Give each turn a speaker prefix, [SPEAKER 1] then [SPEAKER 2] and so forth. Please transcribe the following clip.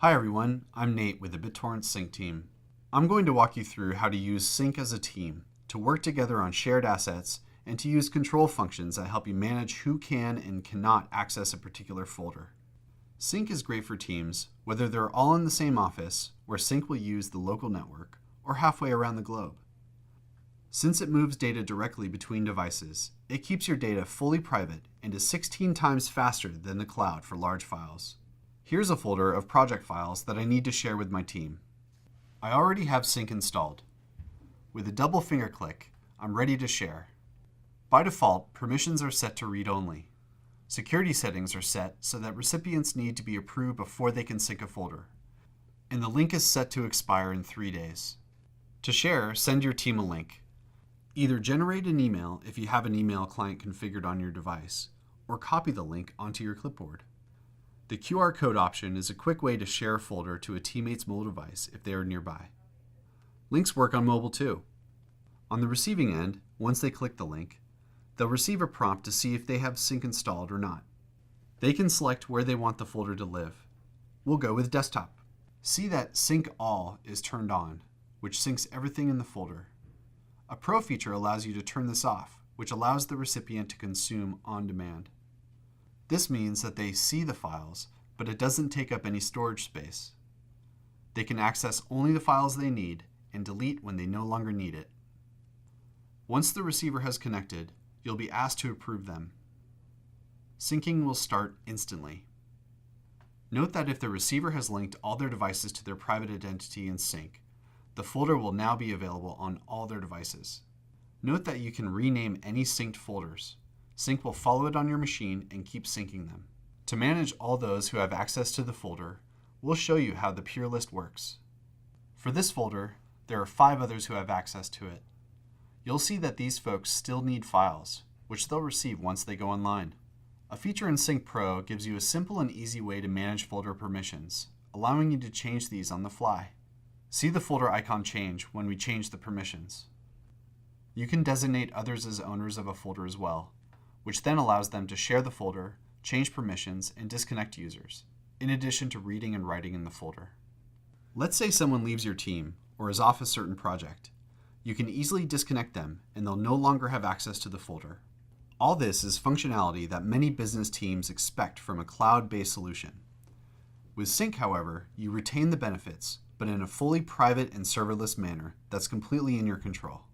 [SPEAKER 1] Hi everyone, I'm Nate with the BitTorrent Sync team. I'm going to walk you through how to use Sync as a team, to work together on shared assets, and to use control functions that help you manage who can and cannot access a particular folder. Sync is great for teams, whether they're all in the same office, where Sync will use the local network, or halfway around the globe. Since it moves data directly between devices, it keeps your data fully private and is 16 times faster than the cloud for large files. Here's a folder of project files that I need to share with my team. I already have Sync installed. With a double finger click, I'm ready to share. By default, permissions are set to read only. Security settings are set so that recipients need to be approved before they can sync a folder. And the link is set to expire in 3 days. To share, send your team a link. Either generate an email if you have an email client configured on your device, or copy the link onto your clipboard. The QR code option is a quick way to share a folder to a teammate's mobile device if they are nearby. Links work on mobile too. On the receiving end, once they click the link, they'll receive a prompt to see if they have Sync installed or not. They can select where they want the folder to live. We'll go with desktop. See that Sync All is turned on, which syncs everything in the folder. A Pro feature allows you to turn this off, which allows the recipient to consume on demand. This means that they see the files, but it doesn't take up any storage space. They can access only the files they need and delete when they no longer need it. Once the receiver has connected, you'll be asked to approve them. Syncing will start instantly. Note that if the receiver has linked all their devices to their private identity in Sync, the folder will now be available on all their devices. Note that you can rename any synced folders. Sync will follow it on your machine and keep syncing them. To manage all those who have access to the folder, we'll show you how the pure list works. For this folder, there are 5 others who have access to it. You'll see that these folks still need files, which they'll receive once they go online. A feature in Sync Pro gives you a simple and easy way to manage folder permissions, allowing you to change these on the fly. See the folder icon change when we change the permissions. You can designate others as owners of a folder as well, which then allows them to share the folder, change permissions, and disconnect users, in addition to reading and writing in the folder. Let's say someone leaves your team or is off a certain project. You can easily disconnect them and they'll no longer have access to the folder. All this is functionality that many business teams expect from a cloud-based solution. With Sync, however, you retain the benefits, but in a fully private and serverless manner that's completely in your control.